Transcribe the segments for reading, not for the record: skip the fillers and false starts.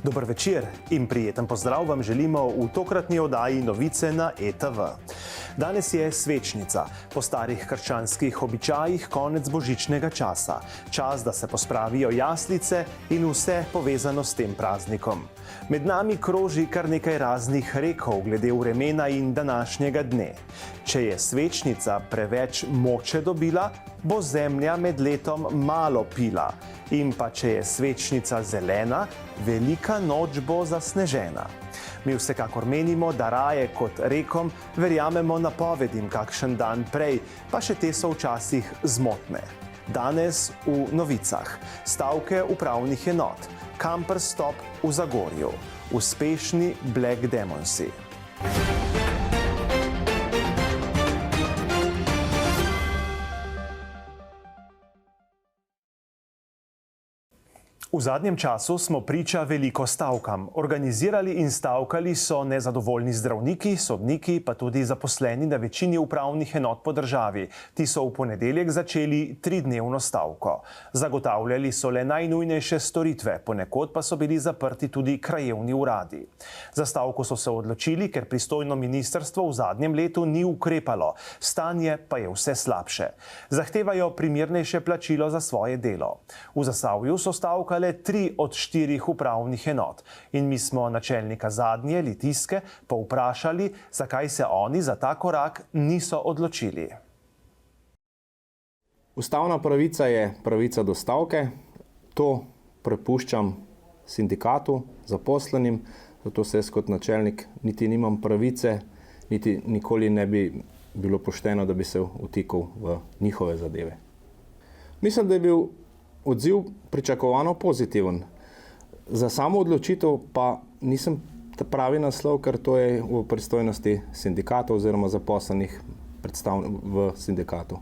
Dober večer in prijeten pozdrav vam želimo v tokratni oddaji Novice na ETV. Danes je svečnica, po starih krščanskih običajih konec božičnega časa. Čas, da se pospravijo jaslice in vse povezano s tem praznikom. Med nami kroži kar nekaj raznih rekov glede vremena in današnjega dne. Če je svečnica preveč moče dobila, bo zemlja med letom malo pila. In pa če je svečnica zelena, velika noč bo zasnežena. Mi vsekakor menimo, da raje kot rekom verjamemo napovedim kakšen dan prej, pa še te so včasih zmotne. Danes v novicah. Stavke upravnih enot. Camper stop v Zagorju. Uspešni Black Demonsi. V zadnjem času smo priča veliko stavkam. Organizirali in stavkali so nezadovoljni zdravniki, sodniki, pa tudi zaposleni na večini upravnih enot po državi. Ti so v ponedeljek začeli 3-dnevno stavko. Zagotavljali so le najnujnejše storitve, ponekod pa so bili zaprti tudi krajevni uradi. Za stavko so se odločili, ker pristojno ministrstvo v zadnjem letu ni ukrepalo. Stanje pa je vse slabše. Zahtevajo primernejše plačilo za svoje delo. V Zasavju so stavkali 3 od 4 upravnih enot. In mi smo načelnika zadnje, Litijske, pa vprašali, zakaj se oni za ta korak niso odločili. Ustavna pravica je pravica do stavke. To prepuščam sindikatu, zaposlenim, zato se jaz kot načelnik niti nimam pravice, niti nikoli ne bi bilo pošteno, da bi se vtikal v njihove zadeve. Mislim, da je bil odziv pričakovano pozitiven. Za samo odločitev pa nisem pravi naslov, ker to je v pristojnosti sindikatov oziroma zaposlenih v sindikatu.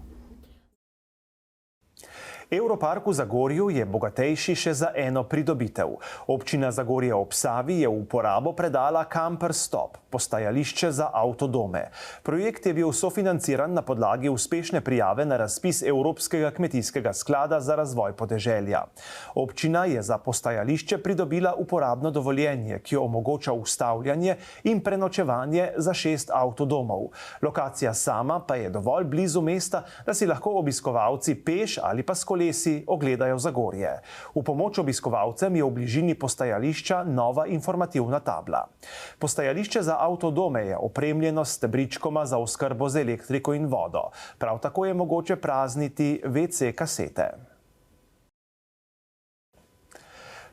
Europark v Zagorju je bogatejši še za eno pridobitev. Občina Zagorje ob Savi je v uporabo predala Camper Stop, postajališče za avtodome. Projekt je bil sofinanciran na podlagi uspešne prijave na razpis Evropskega kmetijskega sklada za razvoj podeželja. Občina je za postajališče pridobila uporabno dovoljenje, ki omogoča ustavljanje in prenočevanje za 6 avtodomov. Lokacija sama pa je dovolj blizu mesta, da si lahko obiskovalci peš ali pa s kolesi ogledajo Zagorje. V pomoč obiskovalcem je v bližini postajališča nova informativna tabla. Postajališče za avtodome je opremljeno s stebričkoma za oskrbo z elektriko in vodo. Prav tako je mogoče prazniti WC kasete.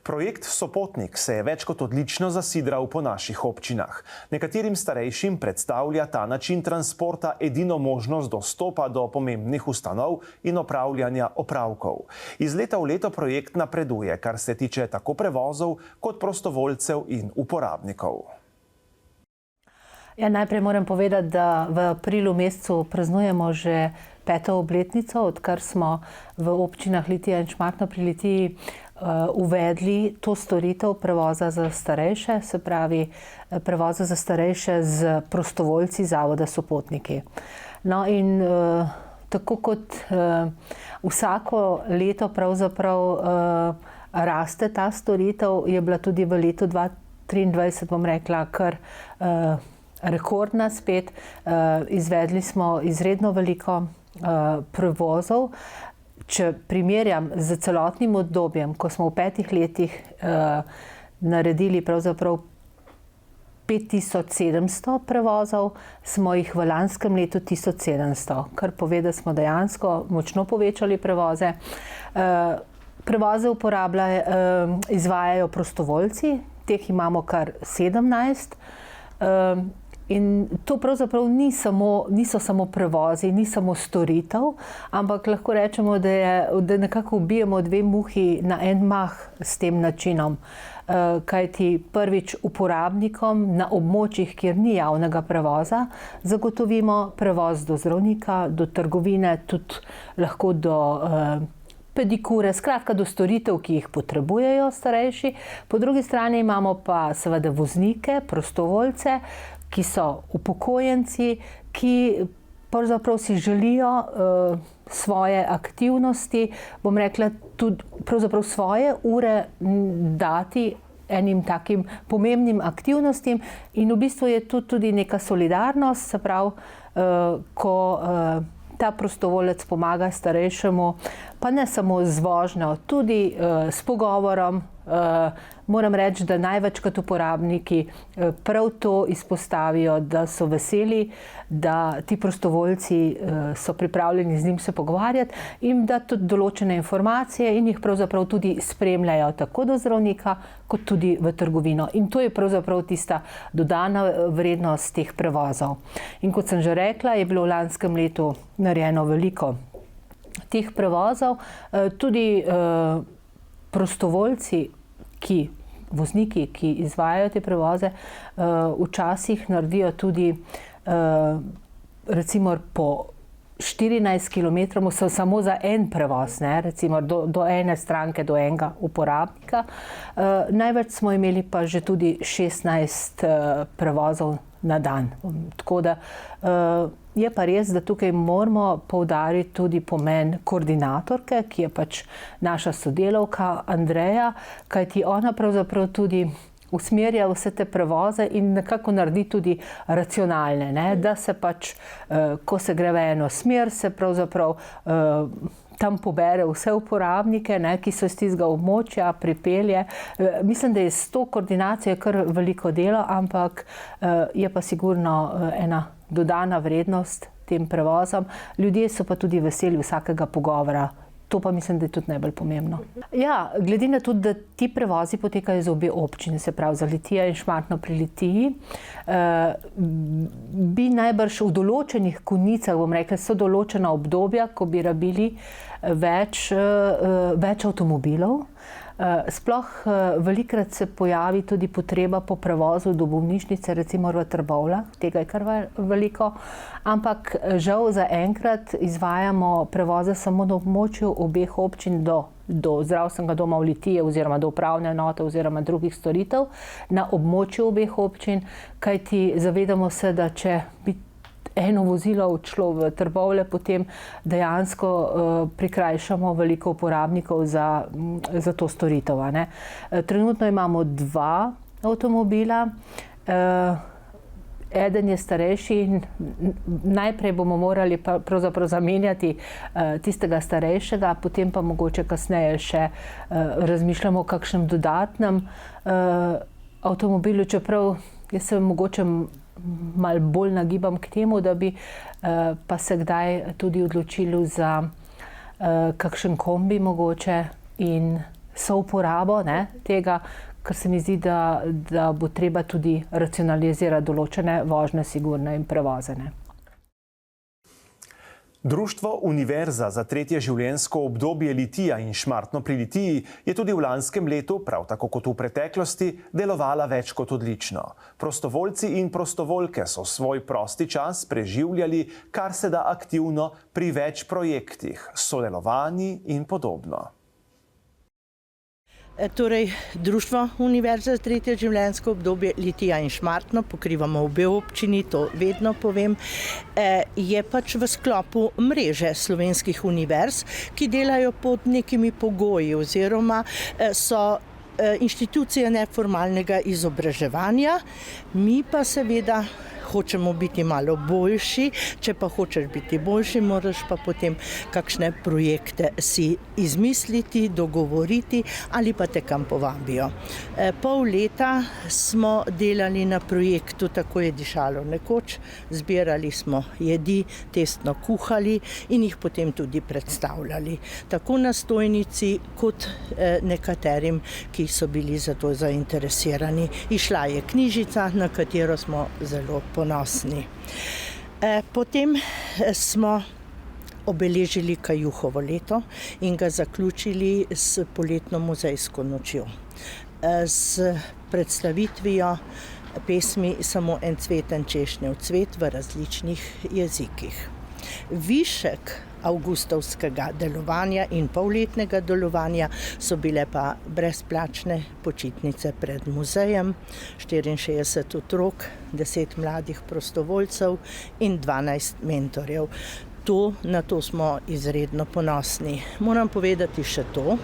Projekt Sopotnik se je več kot odlično zasidral po naših občinah. Nekaterim starejšim predstavlja ta način transporta edino možnost dostopa do pomembnih ustanov in opravljanja opravkov. Iz leta v leto projekt napreduje, kar se tiče tako prevozov kot prostovoljcev in uporabnikov. Ja, najprej moram povedati, da v aprilu mesecu praznujemo že 5. obletnico, odkar smo v občinah Litija in Šmartno pri Litiji uvedli to storitev prevoza za starejše, se pravi prevoza za starejše z prostovoljci Zavoda Sopotniki. No in tako kot vsako leto pravzaprav raste ta storitev, je bila tudi v letu 2023, bom rekla, kar rekordna spet. Izvedli smo izredno veliko prevozov. Če primerjam z celotnim obdobjem, ko smo v 5 letih naredili pravzaprav 5700 prevozov, smo jih v lanskem letu 1700, kar pove, da smo dejansko močno povečali prevoze. Prevoze izvajajo prostovoljci, teh imamo kar 17. In to pravzaprav niso samo prevozi, ni samo storitev, ampak lahko rečemo, da nekako ubijemo 2 muhi na en mah s tem načinom. Kajti prvič uporabnikom na območjih, kjer ni javnega prevoza, zagotovimo prevoz do zdravnika, do trgovine, tudi lahko do pedikure, skratka do storitev, ki jih potrebujejo starejši. Po drugi strani imamo pa seveda voznike, prostovoljce, ki so upokojenci, ki pravzaprav si želijo svoje aktivnosti, bom rekla, tudi pravzaprav svoje ure dati enim takim pomembnim aktivnostim in v bistvu je tu tudi neka solidarnost, se pravi, ko ta prostovoljec pomaga starejšemu, pa ne samo z vožnjo, tudi s pogovorom. Moram reči, da največkrat uporabniki prav to izpostavijo, da so veseli, da ti prostovoljci so pripravljeni z njim se pogovarjati in da tudi določene informacije in jih pravzaprav tudi spremljajo tako do zdravnika, kot tudi v trgovino. In to je pravzaprav tista dodana vrednost teh prevozov. In kot sem že rekla, je bilo v lanskem letu narejeno veliko teh prevozov. Tudi prostovoljci, vozniki, ki izvajajo te prevoze, včasih naredijo tudi recimo po 14 km samo za en prevoz, recimo do ene stranke, do enega uporabnika. Največ smo imeli pa že tudi 16 prevozov na dan. Tako da je pa res, da tukaj moramo poudariti tudi pomen koordinatorke, ki je pač naša sodelavka Andreja, kajti ona pravzaprav tudi usmerja vse te prevoze in nekako naredi tudi racionalne, da se pač, ko se gre v eno smer, se pravzaprav tam pobere vse uporabnike, ki so iz tistega območja, pripelje. Mislim, da je s to koordinacijo kar veliko delo, ampak je pa sigurno ena dodana vrednost tem prevozom. Ljudje so pa tudi veseli vsakega pogovora. To pa mislim, da je tudi najbolj pomembno. Ja, glede na to, da ti prevozi potekajo za obe občine, se pravi za Litijo in Šmartno pri Litiji, bi najbrž v določenih konicah, bom rekla, so določena obdobja, ko bi rabili več avtomobilov. Sploh velikrat se pojavi tudi potreba po prevozu do bolnišnice, recimo v Trbovljah, tega je kar veliko, ampak žal zaenkrat izvajamo prevoze samo na območju obeh občin do zdravstvenega doma v Litiji oziroma do upravne enote oziroma drugih storitev na območju obeh občin, kajti zavedamo se, da če bi eno vozilo odšlo v Trbovlje, potem dejansko prikrajšamo veliko uporabnikov za to storitev. Trenutno imamo 2 avtomobila. Eden je starejši in najprej bomo morali pravzaprav zamenjati tistega starejšega, potem pa mogoče kasneje še razmišljamo o kakšnem dodatnem avtomobilu, čeprav jaz se mogoče malo bolj nagibam k temu, da bi pa se kdaj tudi odločili za kakšen kombi mogoče in souporabo tega, ker se mi zdi, da bo treba tudi racionalizirati določene vožnje sigurne in prevozene. Društvo Univerza za tretje življenjsko obdobje Litija in Šmartno pri Litiji je tudi v lanskem letu, prav tako kot v preteklosti, delovala več kot odlično. Prostovoljci in prostovoljke so svoj prosti čas preživljali kar se da aktivno pri več projektih, sodelovanji in podobno. Torej, Društvo Univerza za tretje življenjsko obdobje Litija in Šmartno, pokrivamo obe občini, to vedno povem, je pač v sklopu mreže slovenskih univerz, ki delajo pod nekimi pogoji oziroma so inštitucije neformalnega izobraževanja, mi pa seveda hočemo biti malo boljši, če pa hočeš biti boljši, moraš pa potem kakšne projekte si izmisliti, dogovoriti ali pa te kam povabijo. Pol leta smo delali na projektu Tako je dišalo nekoč, zbirali smo jedi, testno kuhali in jih potem tudi predstavljali. Tako na stojnici kot nekaterim, ki so bili za to zainteresirani. Išla je knjižica, na katero smo zelo ponosni. Potem smo obeležili Kajuhovo leto in ga zaključili s poletno muzejsko nočjo. S predstavitvijo pesmi Samo en cveten češnjev cvet v različnih jezikih. Višek avgustovskega delovanja in polletnega delovanja so bile pa brezplačne počitnice pred muzejem, 64 otrok, 10 mladih prostovoljcev in 12 mentorjev. Na to smo izredno ponosni. Moram povedati še to,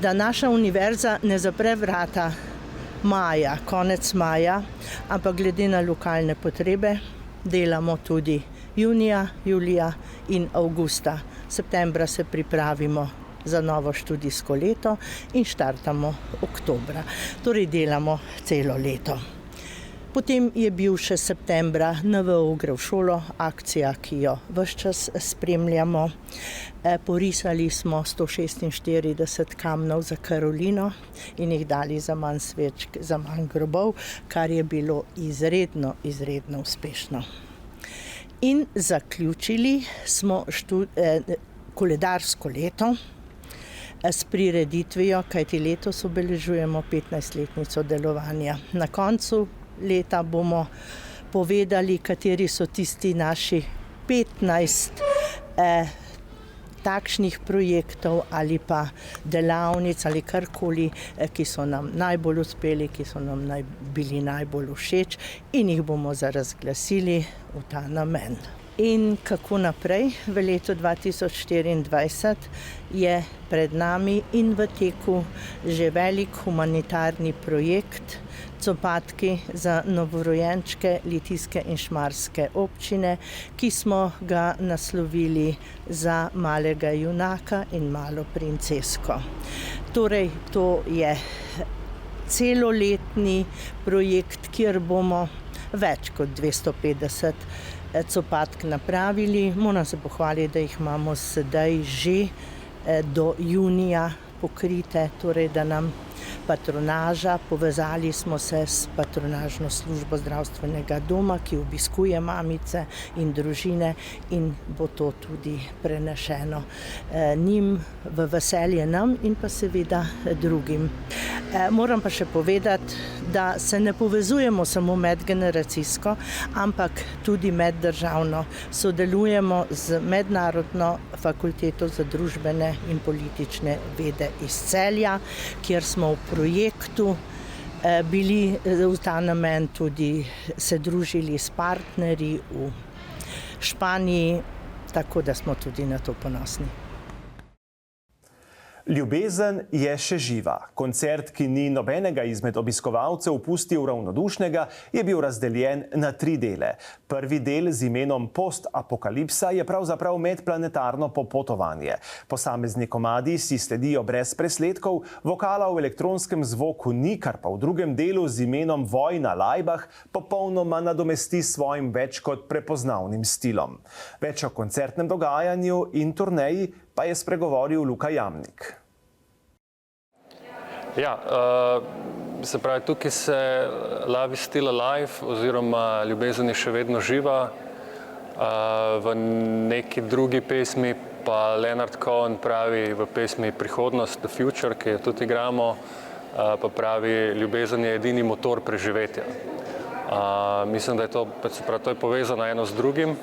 da naša univerza ne zapre vrata maja, konec maja, ampak glede na lokalne potrebe delamo tudi junija, julija in avgusta. Septembra se pripravimo za novo študijsko leto in štartamo oktobra. Torej delamo celo leto. Potem je bil še septembra NVO gre v šolo, akcija, ki jo ves čas spremljamo. Porisali smo 146 kamnov za Karolino in jih dali za manj svečk, za manj grobov, kar je bilo izredno uspešno. In zaključili smo koledarsko leto s prireditvijo, kajti letos obeležujemo 15-letnico delovanja. Na koncu leta bomo povedali, kateri so tisti naši 15 takšnih projektov ali pa delavnic ali karkoli, ki so nam najbolj uspeli, ki so nam bili najbolj všeč in jih bomo razglasili v ta namen. In kako naprej? V letu 2024 je pred nami in v teku že velik humanitarni projekt Copatki za novorojenčke Litijske in Šmarske občine, ki smo ga naslovili za malega junaka in malo princesko. Torej, to je celoletni projekt, kjer bomo več kot 250 copatk napravili. Moram se pohvaliti, da jih imamo sedaj že do junija pokrite, torej da nam patronaža, povezali smo se s patronažno službo zdravstvenega doma, ki obiskuje mamice in družine in bo to tudi prenešeno njim v veselje nam in pa seveda drugim. Moram pa še povedati, da se ne povezujemo samo medgeneracijsko, ampak tudi meddržavno. Sodelujemo z Mednarodno fakulteto za družbene in politične vede iz Celja, kjer smo v projektu bili v ta namen tudi se družili s partnerji v Španiji, tako da smo tudi na to ponosni. Ljubezen je še živa. Koncert, ki ni nobenega izmed obiskovalcev pustil ravnodušnega, je bil razdeljen na 3 dele. Prvi del z imenom Post-apokalipsa je pravzaprav medplanetarno popotovanje. Posamezni komadi si sledijo brez presledkov, vokala v elektronskem zvoku ni, kar pa v drugem delu z imenom Voj na Lajbah popolnoma nadomesti s svojim več kot prepoznavnim stilom. Več o koncertnem dogajanju in turneji pa je spregovoril Luka Jamnik. Ja, se pravi, tukaj se Love is still alive oziroma Ljubezen je še vedno živa. V neki drugi pesmi pa Leonard Cohen pravi v pesmi Prihodnost, The Future, ki jo tudi igramo, pa pravi Ljubezen je edini motor preživetja. Mislim, da je to je povezano eno z drugim.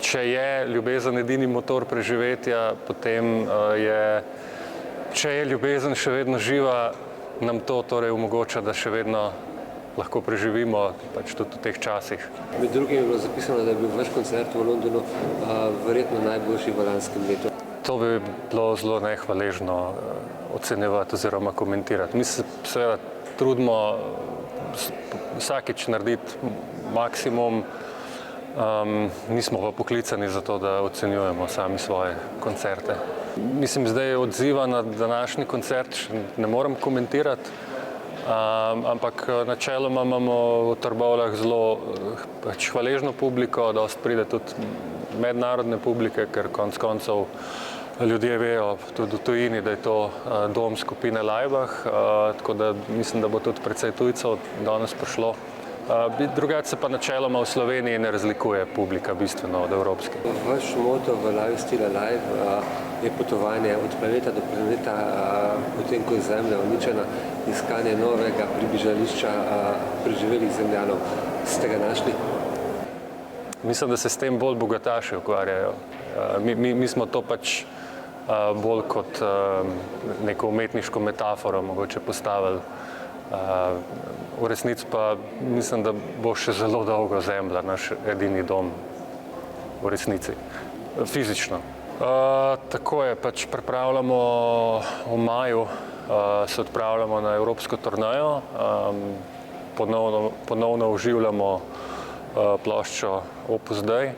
Če je ljubezen edini motor preživetja, potem če je ljubezen še vedno živa, nam to torej omogoča, da še vedno lahko preživimo pač tudi v teh časih. Med drugim je bilo zapisano, da je bil vaš koncert v Londonu verjetno najboljši v lanskem letu. To bi bilo zelo nehvaležno ocenjevati oziroma komentirati. Mi se seveda trudimo vsakič narediti maksimum. Nismo pa poklicani za to, da ocenjujemo sami svoje koncerte. Mislim, zdaj odziva na današnji koncert ne morem komentirati, ampak načeloma imamo v Trbovljah zelo hvaležno publiko, dosti pride tudi mednarodne publike, ker konec koncev ljudje vejo tudi v tujini, da je to dom skupine Lajbah, tako da mislim, da bo tudi precej tujcev danes prišlo. Drugače se pa načeloma v Sloveniji ne razlikuje publika bistveno od evropske. Vaš moto v Love is still alive je potovanje od planeta do planeta, potem ko je Zemlja uničena, iskanje novega pribežališča preživelih zemljanov. Ste ga našli? Mislim, da se s tem bolj bogataši ukvarjajo. Mi smo to pač bolj kot neko umetniško metaforo mogoče postavili. V resnici pa mislim, da bo še zelo dolgo Zemlja naš edini dom v resnici, fizično. Tako je, pač pripravljamo v maju, se odpravljamo na evropsko turnejo, ponovno oživljamo ploščo Opus Dei.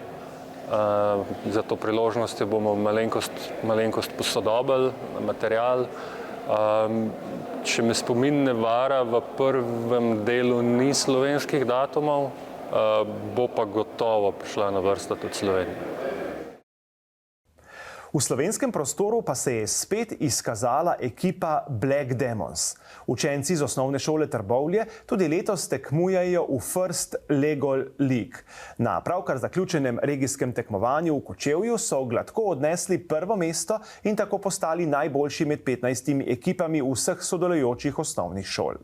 Za to priložnost bomo malenkost posodobili material. Če me spomin ne vara, v prvem delu ni slovenskih datumov, bo pa gotovo prišla na vrsto tudi Slovenija. V slovenskem prostoru pa se je spet izkazala ekipa Black Demons. Učenci z osnovne šole Trbovlje tudi letos tekmujejo v First Legal League. Na pravkar zaključenem regijskem tekmovanju v Kočevju so gladko odnesli prvo mesto in tako postali najboljši med 15 ekipami vseh sodelujočih osnovnih šol.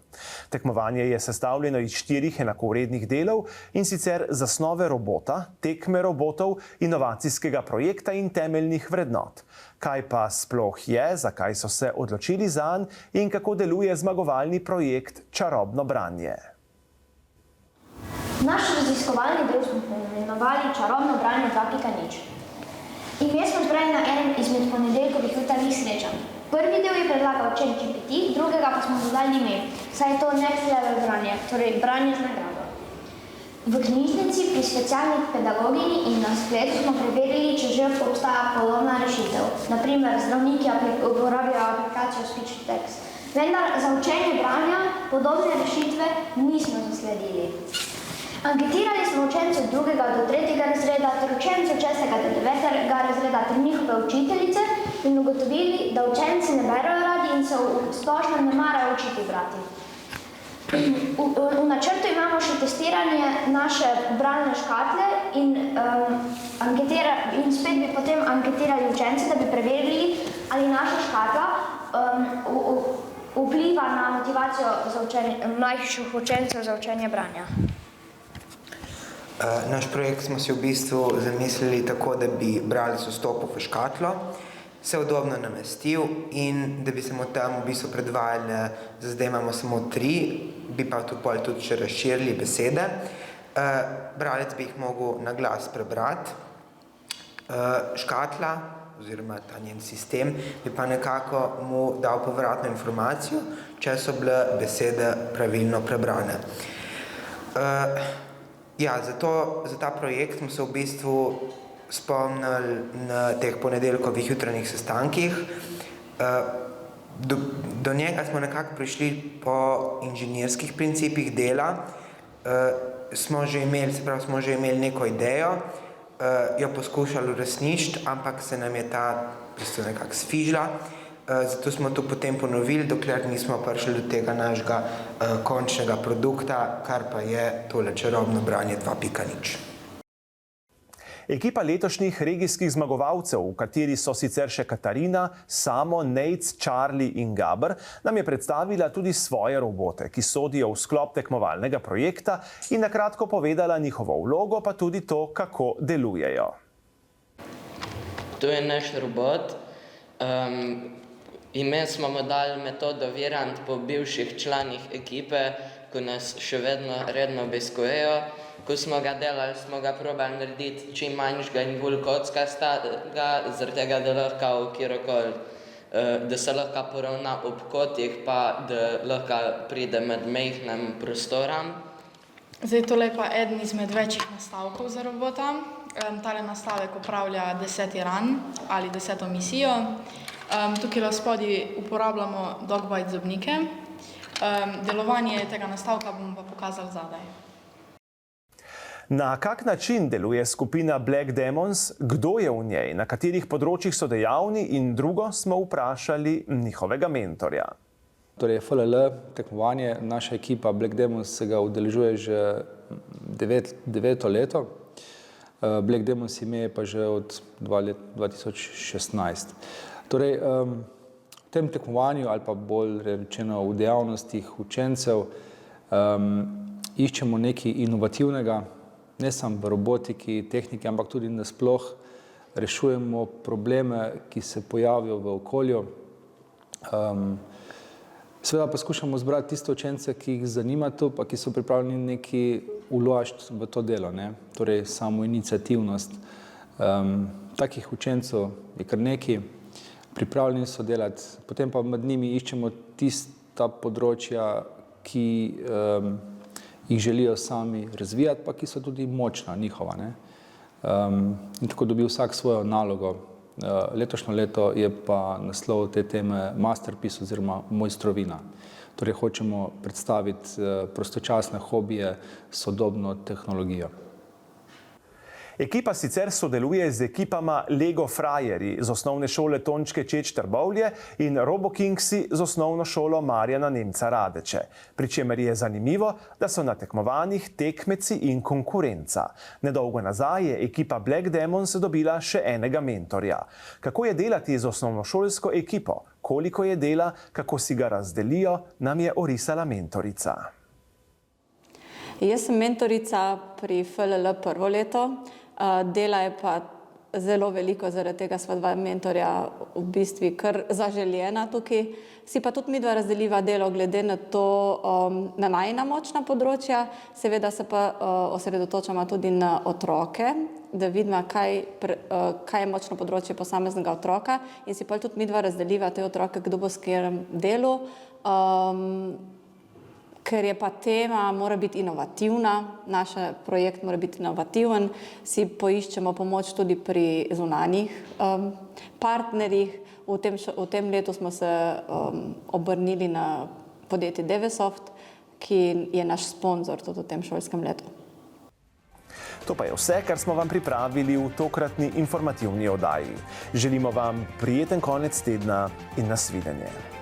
Tekmovanje je sestavljeno iz 4 enakovrednih delov, in sicer zasnove robota, tekme robotov, inovacijskega projekta in temeljnih vrednot. Kaj pa sploh je, zakaj so se odločili zanj in kako deluje zmagovalni projekt Čarobno branje? Naš raziskovalni del smo poimenovali Čarobno branje 2.0. Ime smo zbrali na enem izmed ponedeljkovih jutarnjih srečanj. Prvi del je predlagal ChatGPT, drugega pa smo dodali ime, saj je to next level branje, torej branje z nagrado. V knjižnici pri specialnih pedagoginji in na spletu smo preverili, če že obstaja podobna rešitev. Naprimer, zdravniki uporabljajo aplikacijo Speech-to-Text. Vendar za učenje branja podobne rešitve nismo zasledili. Anketirali smo učence od 2. do 3. razreda ter učence od 6. do 9. razreda ter njihove učiteljice in ugotovili, da učenci ne berejo radi in se v splošnem ne marajo učiti brati. V načrtu imamo še testiranje naše bralne škatle in spet bi potem anketirali učence, da bi preverili, ali naša škatla vpliva na motivacijo mlajših učencev za učenje branja. Naš projekt smo si v bistvu zamislili tako, da bi bralec vstopil v škatlo, se udobno namestil in da bi se mu tam v bistvu predvajali, zdaj imamo samo 3, bi pa tudi še razširili besede. Bralec bi jih mogel na glas prebrati. Škatla oziroma ta njen sistem bi pa nekako mu dal povratno informacijo, če so bile besede pravilno prebrane. Za ta projekt smo se v bistvu spomnili na teh ponedeljkovih jutranjih sestankih. Do njega smo nekako prišli po inženirskih principih dela. Smo že imeli neko idejo, jo poskušali uresničiti, ampak se nam je ta nekako sfižila. Zato smo to potem ponovili, dokler nismo prišli do tega našega končnega produkta, kar pa je tole Čarobno branje 2.0. Ekipa letošnjih regijskih zmagovalcev, v kateri so sicer še Katarina, Samo, Nejc, Charlie in Gaber, nam je predstavila tudi svoje robote, ki sodijo v sklop tekmovalnega projekta in na kratko povedala njihovo vlogo, pa tudi to, kako delujejo. To je naš robot. Ime smo mu dali metodo Virant po bivših članih ekipe, ko nas še vedno redno obiskujejo. Ko smo ga delali, smo ga probali narediti čim manjšega in bolj kockastega, zaradi tega, da lahko kjerokoli, da se lahko poravna ob kotih, pa da lahko pride med majhnim prostorom. Zdaj, tole je pa eden izmed večjih nastavkov za robota. Tale nastavek upravlja 10. run ali 10. misijo. Tukaj spodaj uporabljamo Dogbite zobnike. Delovanje tega nastavka bomo pa pokazali zadaj. Na kak način deluje skupina Black Demons, kdo je v njej, na katerih področjih so dejavni in drugo smo vprašali njihovega mentorja. Torej FLL tekmovanje, naša ekipa Black Demons se ga udeležuje že 9. leto. Black Demons ime je pa že od 2016. Torej, v tem tekmovanju ali pa bolj rečeno v dejavnostih učencev iščemo nekaj inovativnega, ne samo v robotiki, tehniki, ampak tudi nasploh rešujemo probleme, ki se pojavijo v okolju. Seveda poskušamo zbrati tiste učence, ki jih zanima to, pa ki so pripravljeni nekaj vložiti v to delo, ne? Torej samo iniciativnost. Takih učencev je kar nekaj, pripravljeni so delati, potem pa med njimi iščemo tista področja, ki jih želijo sami razvijati, pa ki so tudi močna njihova, ne. In tako dobi vsak svojo nalogo. Letošnje leto je pa naslov te teme Masterpiece oziroma Mojstrovina. Torej hočemo predstaviti prostočasne hobije s sodobno tehnologijo. Ekipa sicer sodeluje z ekipama Lego Frajerji z osnovne šole Tončke Čeč Trbovlje in Robokingsi z osnovno šolo Marjana Nemca Radeče. Pri čemer je zanimivo, da so na tekmovanjih tekmeci in konkurenca. Nedolgo nazaj je ekipa Black Demons dobila še enega mentorja. Kako je delati z osnovnošolsko ekipo? Koliko je dela, kako si ga razdelijo, nam je orisala mentorica. Jaz sem mentorica pri FLL prvo leto. Dela je pa zelo veliko, zaradi tega sva dva mentorja v bistvu kar zaželjena tukaj. Si pa tudi midva razdeliva delo glede na to, na najina močna področja, seveda se pa osredotočamo tudi na otroke, da vidimo, kaj je močno področje posameznega otroka in si pa tudi midva razdeliva te otroke, kdo bo s katerim delu. Ker je pa tema, mora biti inovativna, naš projekt mora biti inovativen, si poiščemo pomoč tudi pri zunanjih partnerjih. V tem letu smo se obrnili na podjetje Devesoft, ki je naš sponzor tudi v tem šolskem letu. To pa je vse, kar smo vam pripravili v tokratni informativni oddaji. Želimo vam prijeten konec tedna in nasvidenje.